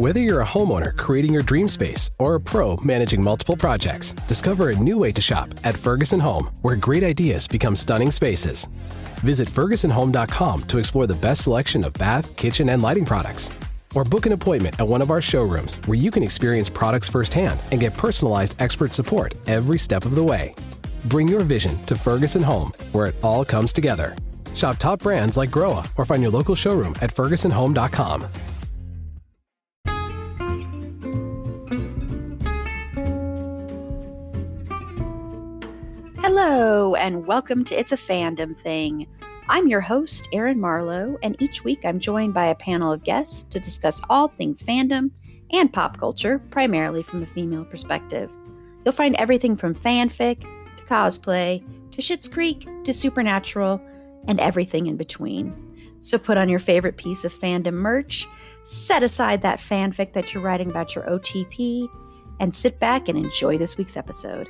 Whether you're a homeowner creating your dream space or a pro managing multiple projects, discover a new way to shop at Ferguson Home, where great ideas become stunning spaces. Visit FergusonHome.com to explore the best selection of bath, kitchen, and lighting products. Or book an appointment at one of our showrooms where you can experience products firsthand and get personalized expert support every step of the way. Bring your vision to Ferguson Home, where it all comes together. Shop top brands like Groa or find your local showroom at FergusonHome.com. Hello, and welcome to It's a Fandom Thing. I'm your host, Erin Marlowe, and each week I'm joined by a panel of guests to discuss all things fandom and pop culture, primarily from a female perspective. You'll find everything from fanfic, to cosplay, to Schitt's Creek, to Supernatural, and everything in between. So put on your favorite piece of fandom merch, set aside that fanfic that you're writing about your OTP, and sit back and enjoy this week's episode.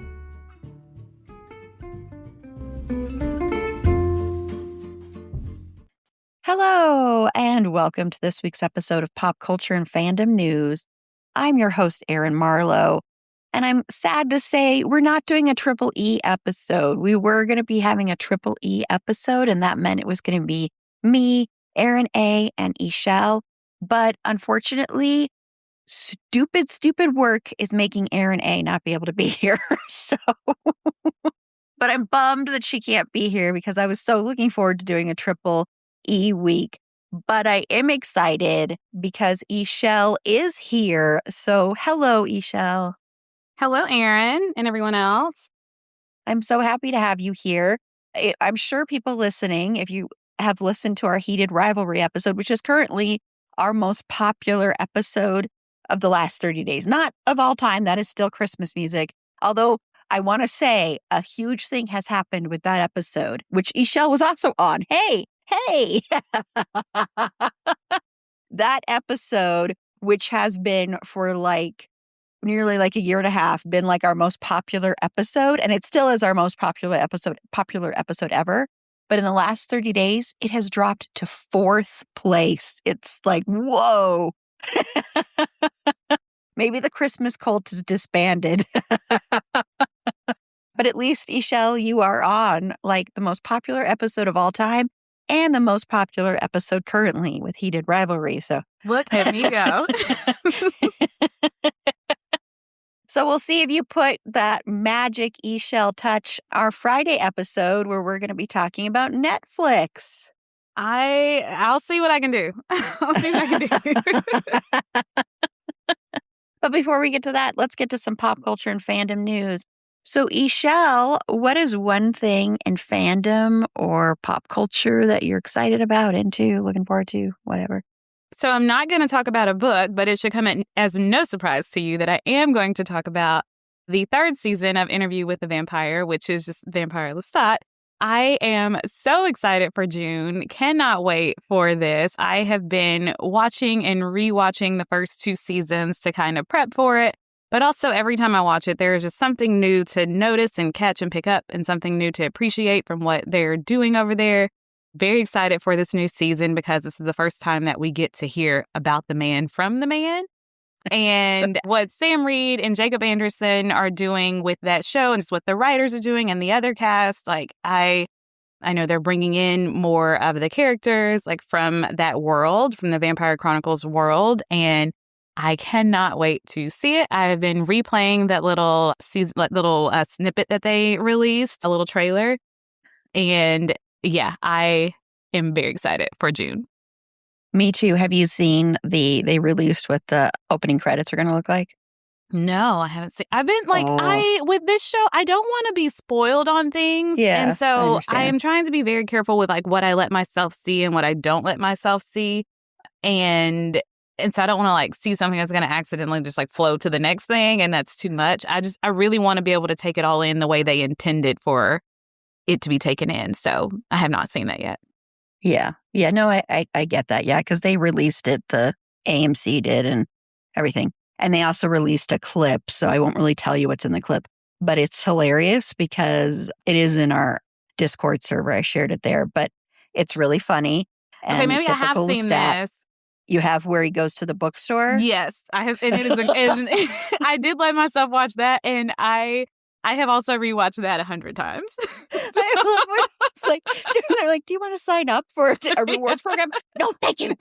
Hello, and welcome to this week's episode of Pop Culture and Fandom News. I'm your host, Erin Marlowe, and I'm sad to say we're not doing a Triple E episode. We were going to be having a Triple E episode, and that meant it was going to be me, Erin A, and Ishelle. But unfortunately, stupid work is making Erin A not be able to be here. But I'm bummed that she can't be here because I was so looking forward to doing a Triple E week. But I am excited because Ishelle is here. So hello, Ishelle. Hello, Erin and everyone else. I'm so happy to have you here. I'm sure people listening, if you have listened to our Heated Rivalry episode, which is currently our most popular episode of the last 30 days, not of all time, that is still Christmas music. Although I want to say a huge thing has happened with that episode, which Ishelle was also on. Hey! That episode, which has been for nearly a year and a half, been our most popular episode, and it still is our most popular episode ever. But in the last 30 days, it has dropped to 4th place. It's whoa. Maybe the Christmas cult is disbanded. But at least, Ishelle, you are on the most popular episode of all time and the most popular episode currently with Heated Rivalry. So look at me go. So we'll see if you put that magic Ishelle touch our Friday episode where we're going to be talking about Netflix. I'll see what I can do. I'll see what I can do. But before we get to that, let's get to some pop culture and fandom news. So, Ishelle, what is one thing in fandom or pop culture that you're excited about, into, looking forward to, whatever? So I'm not going to talk about a book, but it should come as no surprise to you that I am going to talk about the 3rd season of Interview with the Vampire, which is just Vampire Lestat. I am so excited for June. Cannot wait for this. I have been watching and rewatching the first 2 seasons to kind of prep for it. But also every time I watch it, there is just something new to notice and catch and pick up and something new to appreciate from what they're doing over there. Very excited for this new season because this is the first time that we get to hear about the man from the man. And what Sam Reed and Jacob Anderson are doing with that show and just what the writers are doing and the other cast, I know they're bringing in more of the characters from that world, from the Vampire Chronicles world, and I cannot wait to see it. I've been replaying that little snippet that they released, a little trailer, and yeah, I am very excited for June. Me too. Have you seen they released what the opening credits are going to look like? No, I haven't seen. I've been with this show, I don't want to be spoiled on things. Yeah, and so I am trying to be very careful with what I let myself see and what I don't let myself see. And so I don't want to see something that's going to accidentally just flow to the next thing. And that's too much. I really want to be able to take it all in the way they intended for it to be taken in. So I have not seen that yet. Yeah. Yeah. No, I get that. Yeah. Because they released it, the AMC did and everything. And they also released a clip. So I won't really tell you what's in the clip, but it's hilarious because it is in our Discord server. I shared it there, but it's really funny. Okay, maybe I have seen this. You have where he goes to the bookstore? Yes, I have, and it is. And I did let myself watch that, and I have also rewatched that 100 times. I love when it's like, they're like, "Do you want to sign up for a rewards program?" No, thank you.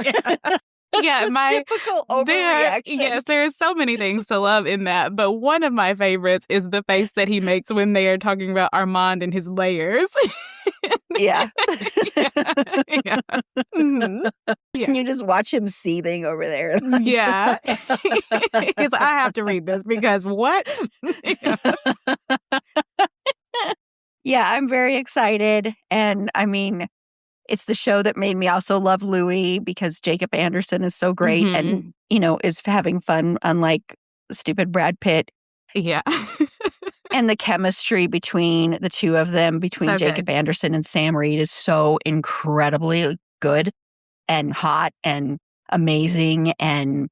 Yeah, my typical overreaction. Yes, there are so many things to love in that, but one of my favorites is the face that he makes when they are talking about Armand and his layers. Yeah. Yeah. Mm-hmm. Yeah. And you just watch him seething over there. Like, Yeah. Because I have to read this because what? Yeah, I'm very excited. And I mean, it's the show that made me also love Louis because Jacob Anderson is so great and, is having fun, unlike stupid Brad Pitt. Yeah. And the chemistry between the two of them, between So Jacob good. Anderson and Sam Reed, is so incredibly good and hot and amazing. And,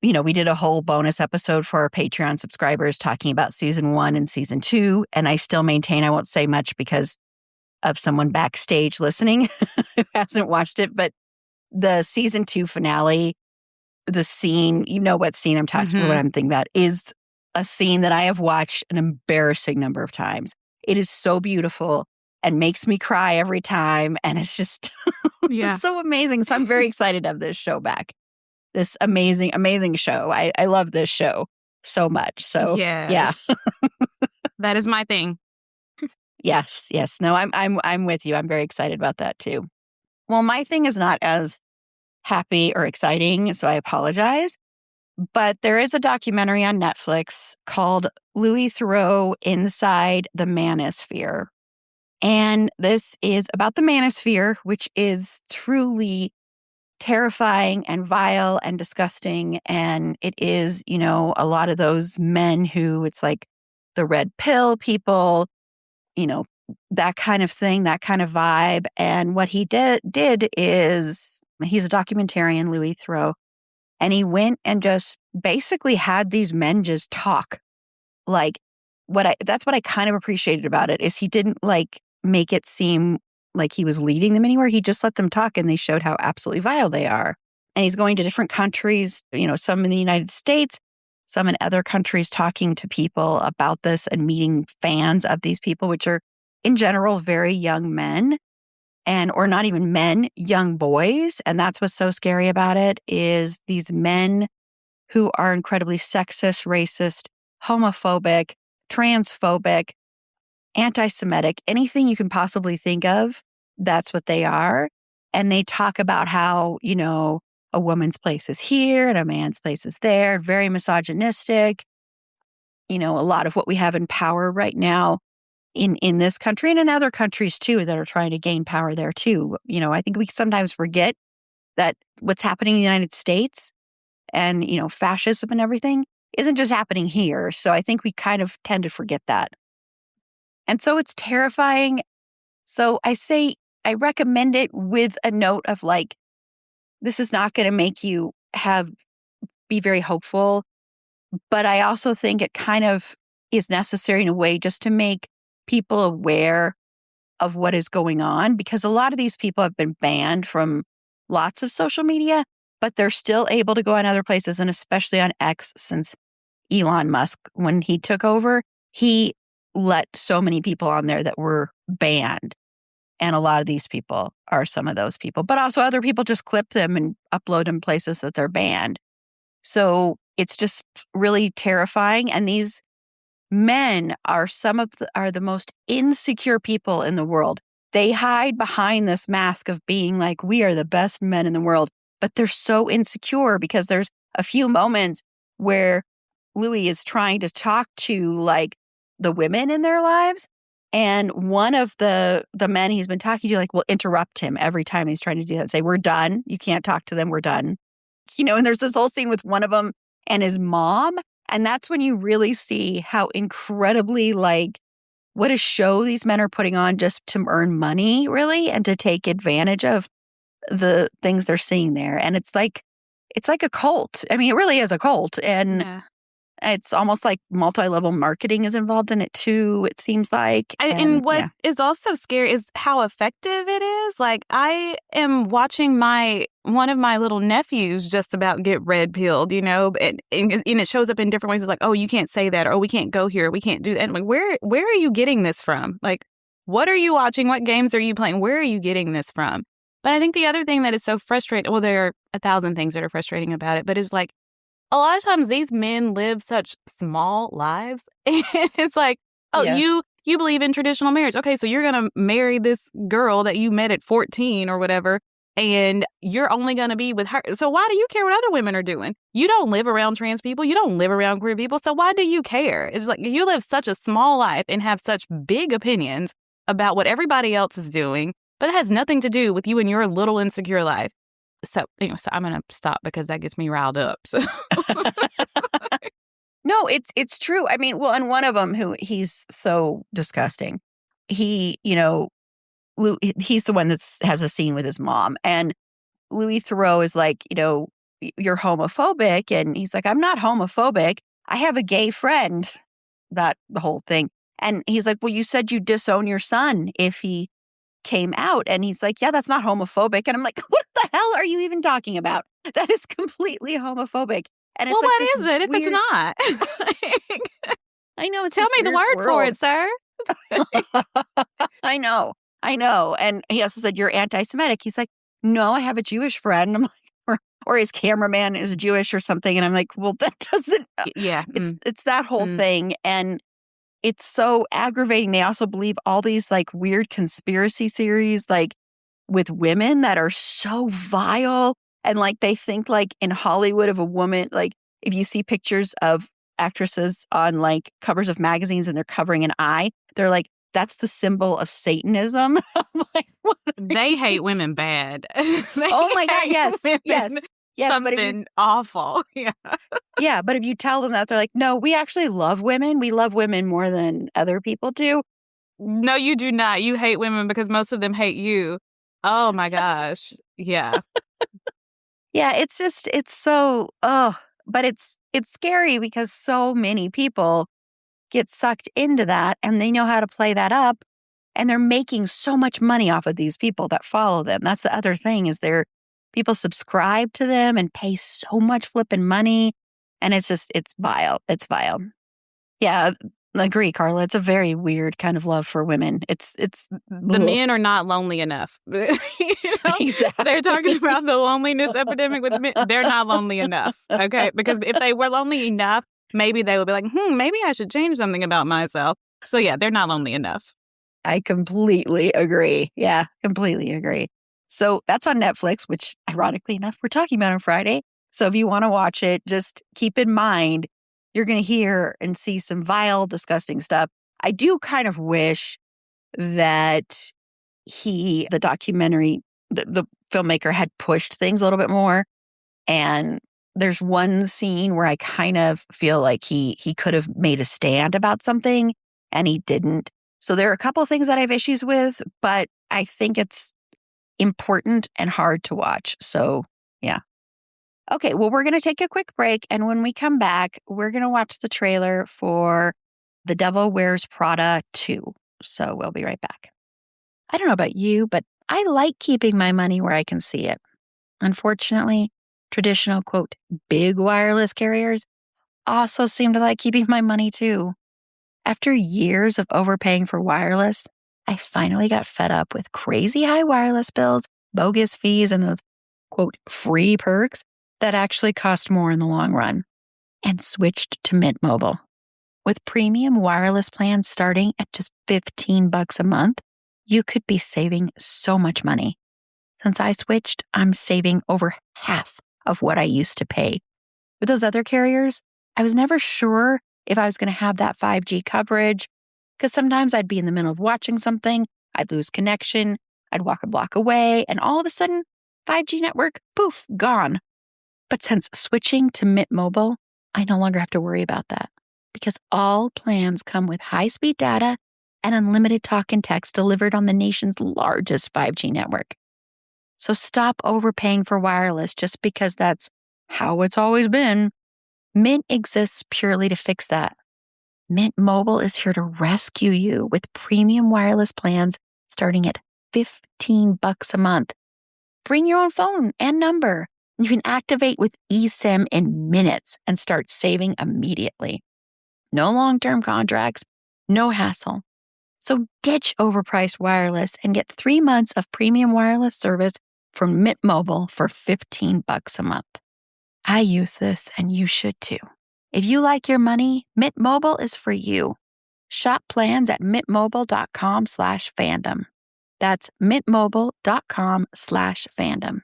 we did a whole bonus episode for our Patreon subscribers talking about season 1 and season 2. And I still maintain I won't say much because of someone backstage listening who hasn't watched it. But the season 2 finale, the scene, what scene I'm talking about, what I'm thinking about, is a scene that I have watched an embarrassing number of times. It is so beautiful and makes me cry every time. And it's just it's so amazing. So I'm very excited to have this show back. This amazing, amazing show. I love this show so much. So yes. That is my thing. Yes. No, I'm with you. I'm very excited about that too. Well, my thing is not as happy or exciting, so I apologize. But there is a documentary on Netflix called Louis Theroux Inside the Manosphere. And this is about the Manosphere, which is truly terrifying and vile and disgusting. And it is, a lot of those men who it's like the red pill people, that kind of thing, that kind of vibe. And what he did is he's a documentarian, Louis Theroux. And he went and just basically had these men just talk. Like that's what I kind of appreciated about it is he didn't like make it seem like he was leading them anywhere. He just let them talk and they showed how absolutely vile they are. And he's going to different countries, some in the United States, some in other countries, talking to people about this and meeting fans of these people, which are in general very young men. Or not even men, young boys. And that's what's so scary about it is these men who are incredibly sexist, racist, homophobic, transphobic, anti-Semitic, anything you can possibly think of, that's what they are. And they talk about how, a woman's place is here and a man's place is there, very misogynistic. A lot of what we have in power right now in this country and in other countries too that are trying to gain power there too. I think we sometimes forget that what's happening in the United States and, fascism and everything isn't just happening here. So I think we kind of tend to forget that. And so it's terrifying. So I recommend it with a note of like, this is not going to make you be very hopeful. But I also think it kind of is necessary in a way just to make people aware of what is going on, because a lot of these people have been banned from lots of social media, but they're still able to go on other places, and especially on X since Elon Musk, when he took over, he let so many people on there that were banned. And a lot of these people are some of those people, but also other people just clip them and upload them places that they're banned. So it's just really terrifying. And these men are are the most insecure people in the world. They hide behind this mask of being like, we are the best men in the world, but they're so insecure because there's a few moments where Louis is trying to talk to like the women in their lives. And one of the men he's been talking to like will interrupt him every time he's trying to do that and say, we're done. You can't talk to them. We're done. And there's this whole scene with one of them and his mom. And that's when you really see how incredibly like what a show these men are putting on just to earn money, really, and to take advantage of the things they're seeing there. And it's like a cult. I mean, it really is a cult. And It's almost like multi-level marketing is involved in it too, it seems like. And what is also scary is how effective it is. Like, I am watching one of my little nephews just about get red pilled, and it shows up in different ways. It's like, oh, you can't say that, or we can't go here, we can't do that. And I'm like, where are you getting this from? Like, what are you watching? What games are you playing? Where are you getting this from? But I think the other thing that is so frustrating, well, there are 1,000 things that are frustrating about it, but it's like, a lot of times these men live such small lives. And it's like, oh, you believe in traditional marriage. Okay, so you're going to marry this girl that you met at 14 or whatever, and you're only going to be with her. So why do you care what other women are doing? You don't live around trans people. You don't live around queer people. So why do you care? It's like you live such a small life and have such big opinions about what everybody else is doing, but it has nothing to do with you and your little insecure life. So I'm going to stop because that gets me riled up. So. No, it's true. I mean, well, and one of them he's so disgusting. He's the one that has a scene with his mom, and Louis Theroux is like, you're homophobic, and he's like, I'm not homophobic. I have a gay friend. That the whole thing, and he's like, well, you said you disown your son if he came out, and he's like, yeah, that's not homophobic. And I'm like, what the hell are you even talking about? That is completely homophobic. And it's well, like, what is it if it's not? I know. Tell me the word for it, sir. I know. And he also said, you're anti-Semitic. He's like, no, I have a Jewish friend. I'm like, or his cameraman is Jewish or something. And I'm like, well, that doesn't. Yeah. It's that whole thing. And it's so aggravating. They also believe all these like weird conspiracy theories, like with women that are so vile. And like they think like in Hollywood of a woman, like if you see pictures of actresses on like covers of magazines and they're covering an eye, they're like, that's the symbol of Satanism. I'm like, what? They hate women bad. Oh my God, yes. Something awful. Yeah. Yeah, but if you tell them that, they're like, no, we actually love women. We love women more than other people do. No, you do not. You hate women because most of them hate you. Oh my gosh. Yeah. Yeah, it's so, but it's scary because so many people get sucked into that and they know how to play that up, and they're making so much money off of these people that follow them. That's the other thing is people subscribe to them and pay so much flipping money, and it's vile. It's vile. Yeah, I agree, Carla. It's a very weird kind of love for women. It's the men are not lonely enough. Exactly. They're talking about the loneliness epidemic with men. They're not lonely enough. Okay, because if they were lonely enough, maybe they would be like, maybe I should change something about myself. So yeah, they're not lonely enough. I completely agree. Yeah, completely agree. So that's on Netflix, which ironically enough, we're talking about on Friday. So if you want to watch it, just keep in mind, you're going to hear and see some vile, disgusting stuff. I do kind of wish that the documentary, the filmmaker had pushed things a little bit more. And there's one scene where I kind of feel like he could have made a stand about something and he didn't. So there are a couple of things that I have issues with, but I think it's important and hard to watch. So yeah. Okay, well, we're going to take a quick break. And when we come back, we're going to watch the trailer for The Devil Wears Prada 2. So we'll be right back. I don't know about you, but I like keeping my money where I can see it. Unfortunately, traditional, quote, big wireless carriers also seem to like keeping my money too. After years of overpaying for wireless, I finally got fed up with crazy high wireless bills, bogus fees, and those, quote, free perks that actually cost more in the long run, and switched to Mint Mobile. With premium wireless plans starting at just $15 a month, you could be saving so much money. Since I switched, I'm saving over half of what I used to pay. With those other carriers, I was never sure if I was going to have that 5G coverage, because sometimes I'd be in the middle of watching something, I'd lose connection, I'd walk a block away, and all of a sudden, 5G network, poof, gone. But since switching to Mint Mobile, I no longer have to worry about that, because all plans come with high-speed data and unlimited talk and text delivered on the nation's largest 5G network. So stop overpaying for wireless just because that's how it's always been. Mint exists purely to fix that. Mint Mobile is here to rescue you with premium wireless plans starting at $15 a month. Bring your own phone and number. You can activate with eSIM in minutes and start saving immediately. No long-term contracts, no hassle. So ditch overpriced wireless and get 3 months of premium wireless service from Mint Mobile for $15 a month. I use this and you should too. If you like your money, Mint Mobile is for you. Shop plans at mintmobile.com/fandom. That's mintmobile.com/fandom.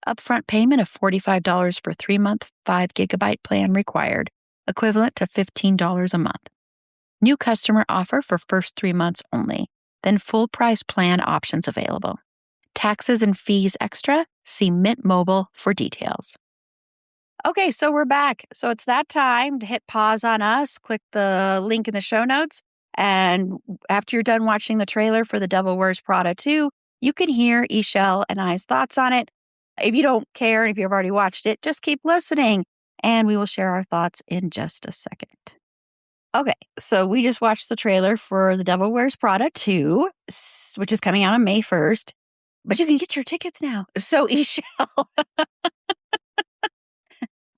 Upfront payment of $45 for 3-month 5GB plan required, equivalent to $15 a month. New customer offer for first 3 months only, then full price plan options available. Taxes and fees extra? See Mint Mobile for details. Okay, so we're back. So it's that time to hit pause on us, click the link in the show notes, and after you're done watching the trailer for The Devil Wears Prada 2, you can hear Ishel and I's thoughts on it. If you don't care, and if you've already watched it, just keep listening, and we will share our thoughts in just a second. Okay, so we just watched the trailer for The Devil Wears Prada 2, which is coming out on May 1st, but you can get your tickets now. So Ishel,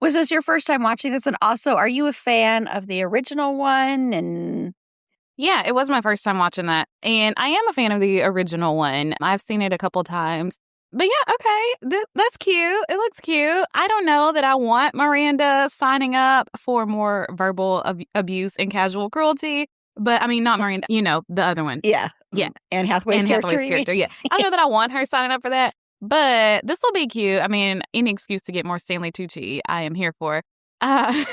was this your first time watching this? And also, are you a fan of the original one? And yeah, it was my first time watching that. And I am a fan of the original one. I've seen it a couple times. But yeah, okay, that's cute. It looks cute. I don't know that I want Miranda signing up for more verbal abuse and casual cruelty. But I mean, not Miranda, the other one. Yeah. Anne Hathaway's character. Yeah. I don't know that I want her signing up for that. But this will be cute. I mean, any excuse to get more Stanley Tucci, I am here for. And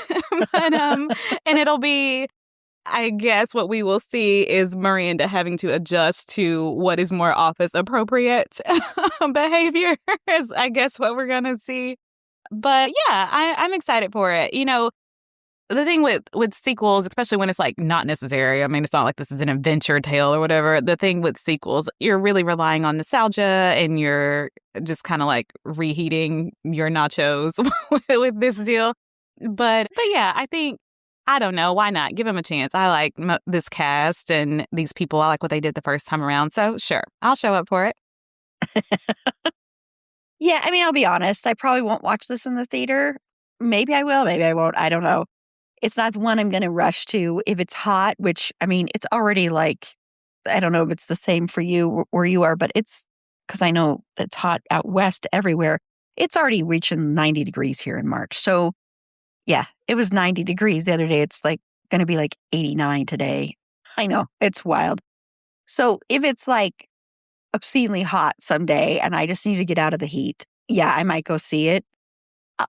it'll be, I guess, what we will see is Miranda having to adjust to what is more office appropriate behavior is, I guess, what we're going to see. But yeah, I'm excited for it. The thing with sequels, especially when it's like not necessary, I mean, it's not like this is an adventure tale or whatever. The thing with sequels, you're really relying on nostalgia and you're just kind of like reheating your nachos with this deal. But yeah, I don't know. Why not? Give them a chance. I like this cast and these people. I like what they did the first time around. So sure, I'll show up for it. Yeah, I mean, I'll be honest. I probably won't watch this in the theater. Maybe I will. Maybe I won't. I don't know. It's not one I'm going to rush to if it's hot, which, I mean, it's already like, I don't know if it's the same for you where you are, but it's, because I know it's hot out west everywhere. It's already reaching 90 degrees here in March. So yeah, it was 90 degrees the other day. It's like going to be like 89 today. I know, it's wild. So if it's like obscenely hot someday and I just need to get out of the heat, yeah, I might go see it.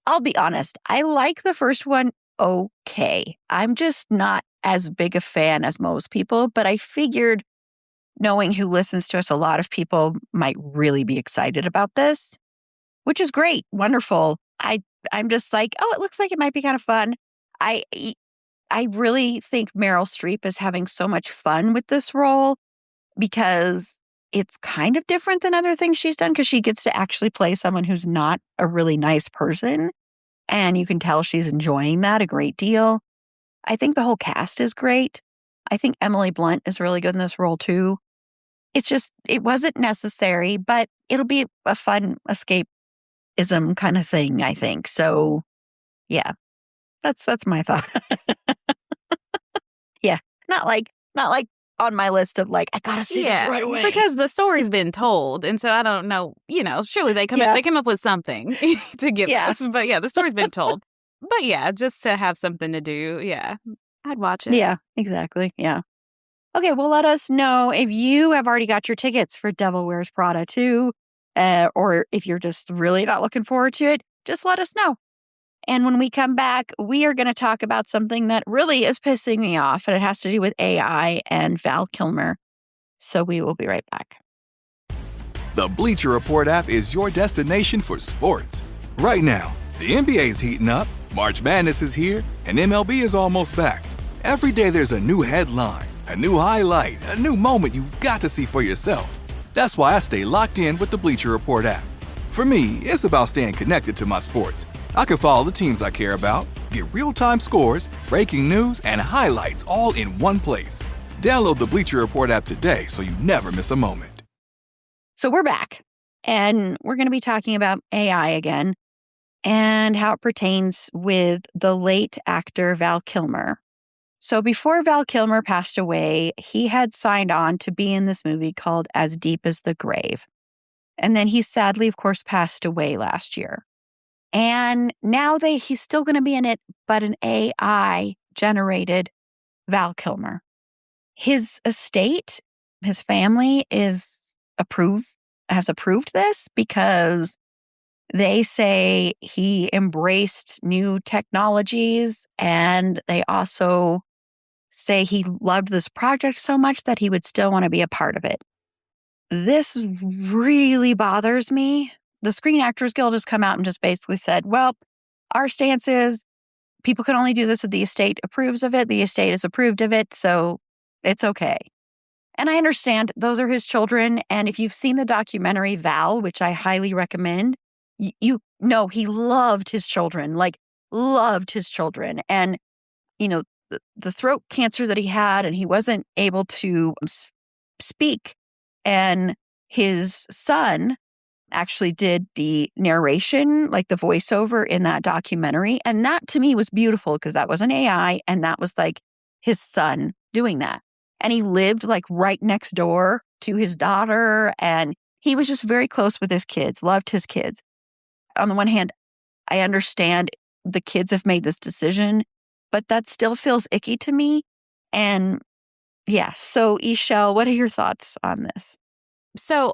I'll be honest. I like the first one. Okay. I'm just not as big a fan as most people, but I figured knowing who listens to us, a lot of people might really be excited about this, which is great. Wonderful. I'm just like, oh, it looks like it might be kind of fun. I really think Meryl Streep is having so much fun with this role because it's kind of different than other things she's done because she gets to actually play someone who's not a really nice person. And you can tell she's enjoying that a great deal. I think the whole cast is great. I think Emily Blunt is really good in this role too. It's just, it wasn't necessary, but it'll be a fun escapism kind of thing, I think. So yeah, that's my thought. Yeah, not like on my list of like, I gotta see this right away. Because the story's been told. And so I don't know, surely they came up with something to give us. But yeah, the story's been told. But yeah, just to have something to do. Yeah, I'd watch it. Yeah, exactly. Yeah. Okay, well, let us know if you have already got your tickets for Devil Wears Prada 2, or if you're just really not looking forward to it, just let us know. And when we come back, we are going to talk about something that really is pissing me off, and it has to do with AI and Val Kilmer. So we will be right back. The Bleacher Report app is your destination for sports. Right now, the NBA is heating up, March Madness is here, and MLB is almost back. Every day there's a new headline, a new highlight, a new moment you've got to see for yourself. That's why I stay locked in with the Bleacher Report app. For me, it's about staying connected to my sports. I can follow the teams I care about, Get real-time scores, breaking news, and highlights all in one place. Download the Bleacher Report app today so you never miss a moment. So we're back, and we're going to be talking about AI again and how it pertains with the late actor Val Kilmer. So before Val Kilmer passed away, he had signed on to be in this movie called As Deep as the Grave. And then he sadly, of course, passed away last year. And now he's still going to be in it, but an AI-generated Val Kilmer. His estate, his family has approved this because they say he embraced new technologies, and they also say he loved this project so much that he would still want to be a part of it. This really bothers me. The Screen Actors Guild has come out and just basically said, well, our stance is people can only do this if the estate approves of it. The estate has approved of it, so it's okay. And I understand those are his children. And if you've seen the documentary Val, which I highly recommend, you know he loved his children, And, the throat cancer that he had, and he wasn't able to speak. And his son actually did the narration, like the voiceover in that documentary. And that to me was beautiful because that was an AI and that was like his son doing that. And he lived like right next door to his daughter. And he was just very close with his kids, loved his kids. On the one hand, I understand the kids have made this decision, but that still feels icky to me. And yeah, so Ishel, what are your thoughts on this? So,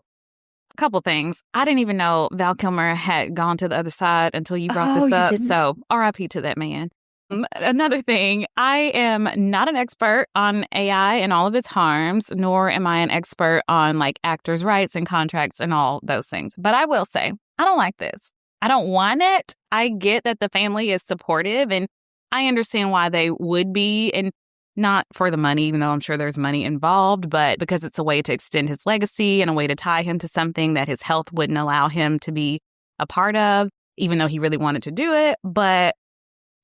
a couple things. I didn't even know Val Kilmer had gone to the other side until you brought this up. So, RIP to that man. Another thing, I am not an expert on AI and all of its harms, nor am I an expert on like actors' rights and contracts and all those things. But I will say, I don't like this. I don't want it. I get that the family is supportive and I understand why they would be, and not for the money, even though I'm sure there's money involved, but because it's a way to extend his legacy and a way to tie him to something that his health wouldn't allow him to be a part of, even though he really wanted to do it. But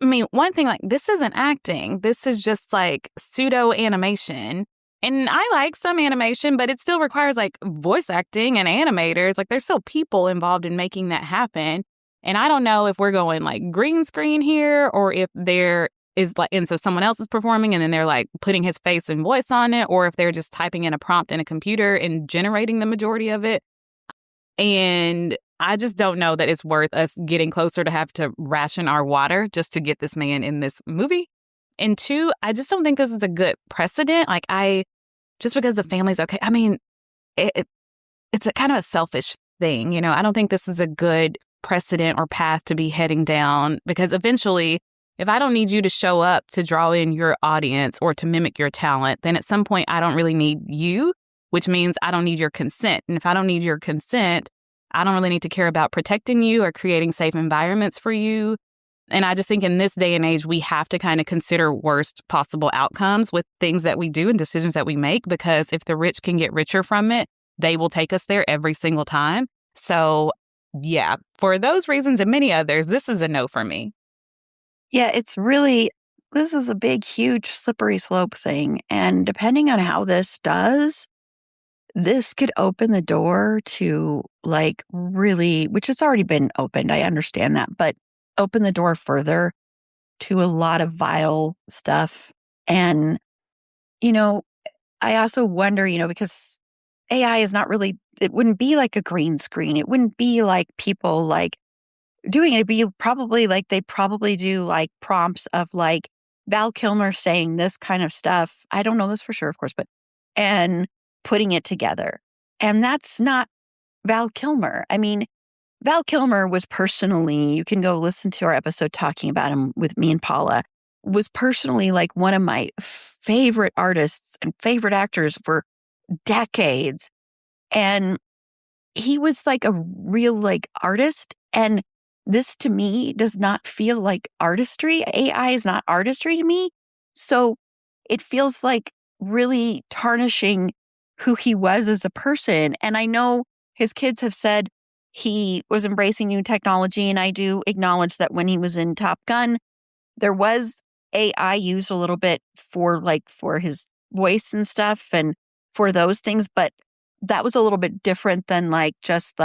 I mean, one thing, like, this isn't acting. This is just like pseudo animation. And I like some animation, but it still requires like voice acting and animators. Like, there's still people involved in making that happen. And I don't know if we're going like green screen here or if there is like, and so someone else is performing and then they're like putting his face and voice on it, or if they're just typing in a prompt in a computer and generating the majority of it. And I just don't know that it's worth us getting closer to have to ration our water just to get this man in this movie. And two, I just don't think this is a good precedent. Like, just because the family's okay. I mean, it's a kind of a selfish thing. You know, I don't think this is a good precedent or path to be heading down, because eventually, if I don't need you to show up to draw in your audience or to mimic your talent, then at some point I don't really need you, which means I don't need your consent. And if I don't need your consent, I don't really need to care about protecting you or creating safe environments for you. And I just think in this day and age, we have to kind of consider worst possible outcomes with things that we do and decisions that we make, because if the rich can get richer from it, they will take us there every single time. So yeah, for those reasons and many others, this is a no for me. Yeah, this is a big, huge, slippery slope thing. And depending on how this does, this could open the door to like really, which has already been opened, I understand that, but open the door further to a lot of vile stuff. And, I also wonder, because AI is not really, it wouldn't be like a green screen. It wouldn't be like people like doing it. It'd be probably like they probably do like prompts of like Val Kilmer saying this kind of stuff. I don't know this for sure, of course, and putting it together. And that's not Val Kilmer. I mean, Val Kilmer was personally, you can go listen to our episode talking about him with me and Paula, was personally like one of my favorite artists and favorite actors for decades. And he was like a real like artist. And this to me does not feel like artistry. AI is not artistry to me. So it feels like really tarnishing who he was as a person. And I know his kids have said he was embracing new technology. And I do acknowledge that when he was in Top Gun, There was AI used a little bit for his voice and stuff and for those things, but that was a little bit different than just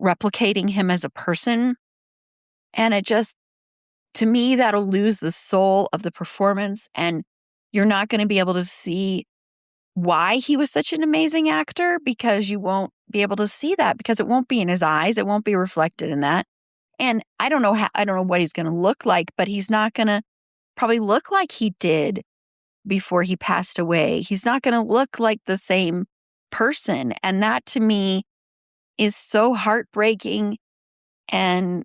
replicating him as a person. And it just, to me, that'll lose the soul of the performance, and you're not going to be able to see why he was such an amazing actor, because you won't be able to see that, because it won't be in his eyes. It won't be reflected in that. And I don't know what he's going to look like, but he's not going to probably look like he did before he passed away. He's not going to look like the same person. And that to me is so heartbreaking and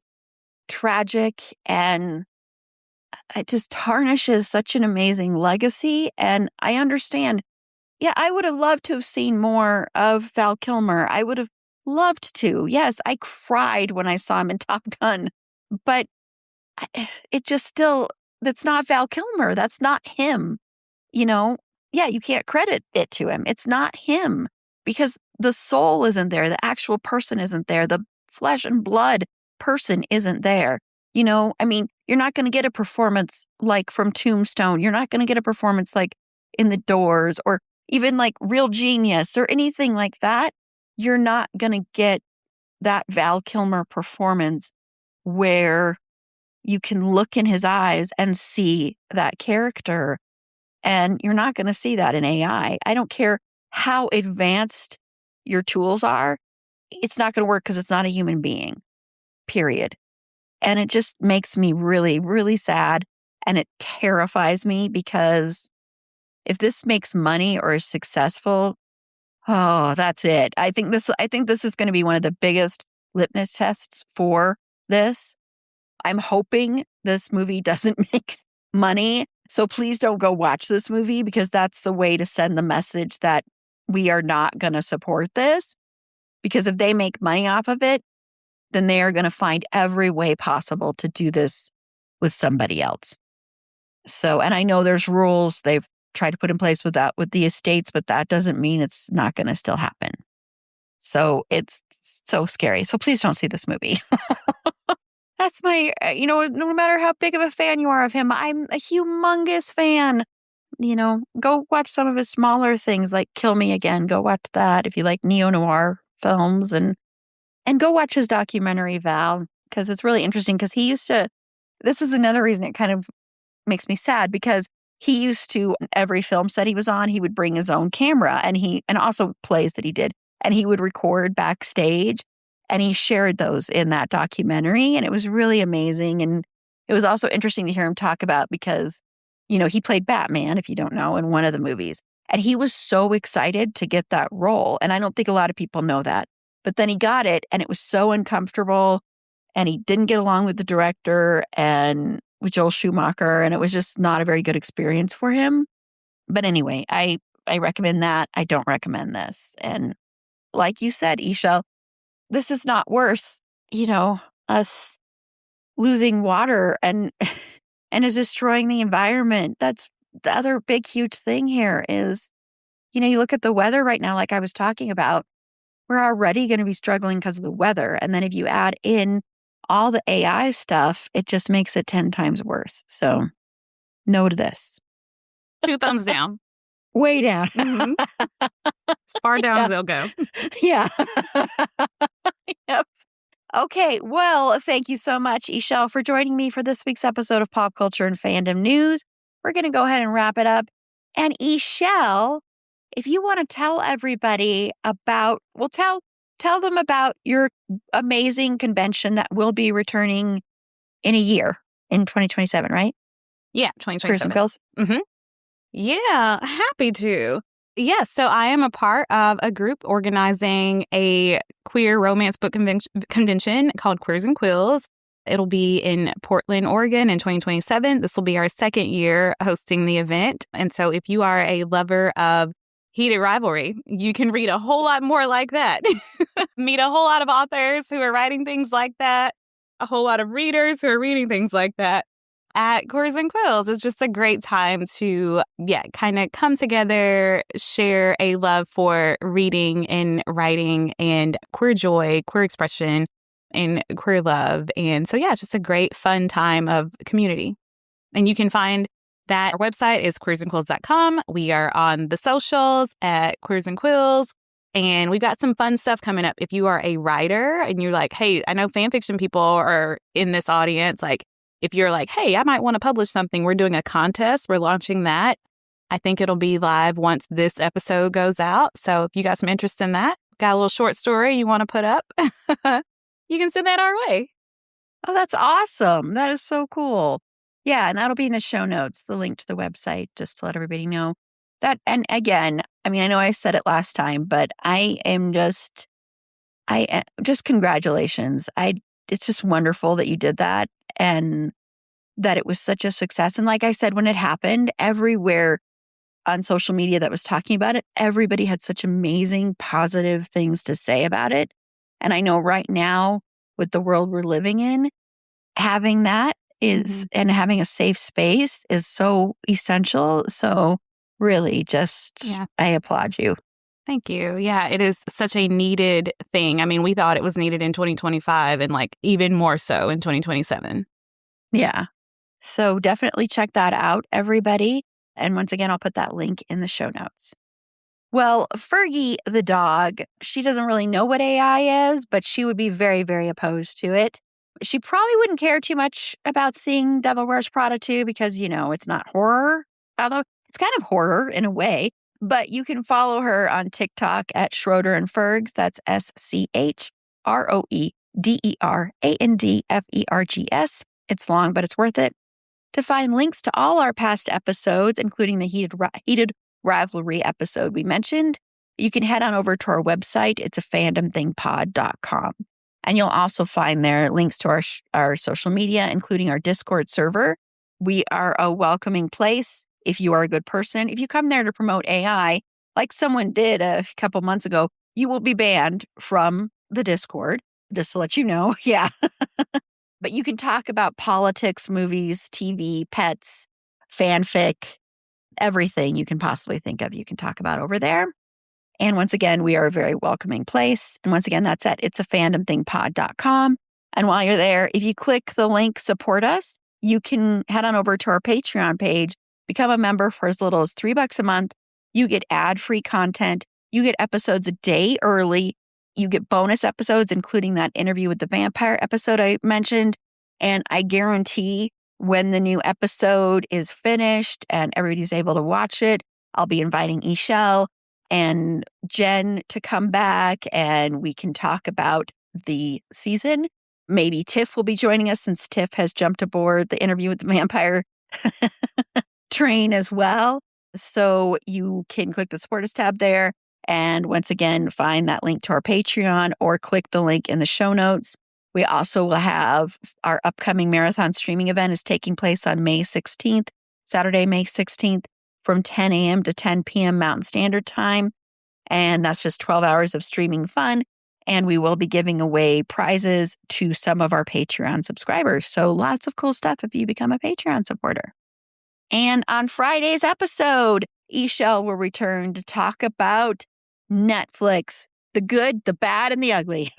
tragic, and it just tarnishes such an amazing legacy. And I understand. Yeah, I would have loved to have seen more of Val Kilmer. I would have loved to. Yes, I cried when I saw him in Top Gun, but it just still, that's not Val Kilmer. That's not him. Yeah, you can't credit it to him. It's not him, because the soul isn't there. The actual person isn't there. The flesh and blood person isn't there. You're not going to get a performance like from Tombstone. You're not going to get a performance like in The Doors, or even like Real Genius or anything like that. You're not going to get that Val Kilmer performance where you can look in his eyes and see that character. And you're not going to see that in AI. I don't care how advanced your tools are. It's not going to work, because it's not a human being, period. And it just makes me really, really sad. And it terrifies me, because if this makes money or is successful, oh, that's it. I think this is going to be one of the biggest litmus tests for this. I'm hoping this movie doesn't make money. So please don't go watch this movie, because that's the way to send the message that we are not going to support this. Because if they make money off of it, then they are going to find every way possible to do this with somebody else. So, and I know there's rules they've tried to put in place with the estates, but that doesn't mean it's not going to still happen. So it's so scary. So please don't see this movie. That's my, no matter how big of a fan you are of him, I'm a humongous fan. Go watch some of his smaller things like Kill Me Again. Go watch that if you like neo-noir films, and go watch his documentary, Val, because it's really interesting, because this is another reason it kind of makes me sad, because he used to, every film set he was on, he would bring his own camera, and also plays that he did, and he would record backstage, and he shared those in that documentary, and it was really amazing. And it was also interesting to hear him talk about, because, he played Batman, if you don't know, in one of the movies, and he was so excited to get that role. And I don't think a lot of people know that, but then he got it, and it was so uncomfortable, and he didn't get along with the director and with Joel Schumacher, and it was just not a very good experience for him. But anyway, I recommend that. I don't recommend this. And like you said, Isha, this is not worth, us losing water and is destroying the environment. That's the other big, huge thing here is, you look at the weather right now, like I was talking about, we're already going to be struggling because of the weather. And then if you add in all the AI stuff, it just makes it 10 times worse. So no to this. 2 thumbs down. Way down. Mm-hmm. As far down as they'll go. Yeah. Yep. Okay. Well, thank you so much, Ishel, for joining me for this week's episode of Pop Culture and Fandom News. We're going to go ahead and wrap it up. And Ishel, if you want to tell everybody about, tell them about your amazing convention that will be returning in a year, in 2027, right? Yeah, 2027. Queers and Quills? Mm-hmm. Yeah, happy to. Yes, so I am a part of a group organizing a queer romance book convention called Queers and Quills. It'll be in Portland, Oregon in 2027. This will be our second year hosting the event. And so if you are a lover of heated rivalry, you can read a whole lot more like that. Meet a whole lot of authors who are writing things like that. A whole lot of readers who are reading things like that. At Queers and Quills, it's just a great time to, kind of come together, share a love for reading and writing and queer joy, queer expression, and queer love. And so, it's just a great, fun time of community. And you can find that our website is queersandquills.com. We are on the socials at Queers and Quills. And we've got some fun stuff coming up. If you are a writer and you're like, hey, I know fan fiction people are in this audience. Like, if you're like, hey, I might want to publish something, we're doing a contest. We're launching that. I think it'll be live once this episode goes out. So if you got some interest in that, got a little short story you want to put up, you can send that our way. Oh, that's awesome. That is so cool. Yeah, and that'll be in the show notes, the link to the website, just to let everybody know that. And again, I mean, I know I said it last time, but I am just congratulations. It's just wonderful that you did that and that it was such a success. And like I said, when it happened, everywhere on social media that was talking about it, everybody had such amazing, positive things to say about it. And I know right now, with the world we're living in, having that is, and having a safe space is so essential. So really I applaud you. Thank you. Yeah, it is such a needed thing. I mean, we thought it was needed in 2025 and like even more so in 2027. Yeah. So definitely check that out, everybody. And once again, I'll put that link in the show notes. Well, Fergie the dog, she doesn't really know what AI is, but she would be very, very opposed to it. She probably wouldn't care too much about seeing Devil Wears Prada 2 because, it's not horror, although it's kind of horror in a way. But you can follow her on TikTok at Schroeder and Fergs. That's SCHROEDERANDFERGS. It's long, but it's worth it. To find links to all our past episodes, including the heated rivalry episode we mentioned, you can head on over to our website. It's a fandomthingpod.com. And you'll also find there links to our social media, including our Discord server. We are a welcoming place if you are a good person. If you come there to promote AI, like someone did a couple months ago, you will be banned from the Discord, just to let you know. Yeah. But you can talk about politics, movies, TV, pets, fanfic, everything you can possibly think of, you can talk about over there. And once again, we are a very welcoming place. And once again, that's at it'safandomthingpod.com. And while you're there, if you click the link, support us, you can head on over to our Patreon page, become a member for as little as $3 a month. You get ad-free content. You get episodes a day early. You get bonus episodes, including that interview with the vampire episode I mentioned. And I guarantee when the new episode is finished and everybody's able to watch it, I'll be inviting Ishel and Jen to come back and we can talk about the season. Maybe Tiff will be joining us since Tiff has jumped aboard the interview with the vampire train as well. So you can click the support us tab there. And once again, find that link to our Patreon or click the link in the show notes. We also will have our upcoming marathon streaming event is taking place on May 16th, Saturday, May 16th, from 10 a.m. to 10 p.m. Mountain Standard Time. And that's just 12 hours of streaming fun. And we will be giving away prizes to some of our Patreon subscribers. So lots of cool stuff if you become a Patreon supporter. And on Friday's episode, Ishel will return to talk about Netflix, the good, the bad, and the ugly.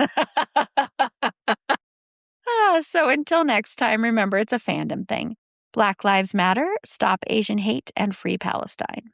So until next time, remember, it's a fandom thing. Black Lives Matter, stop Asian hate, and free Palestine.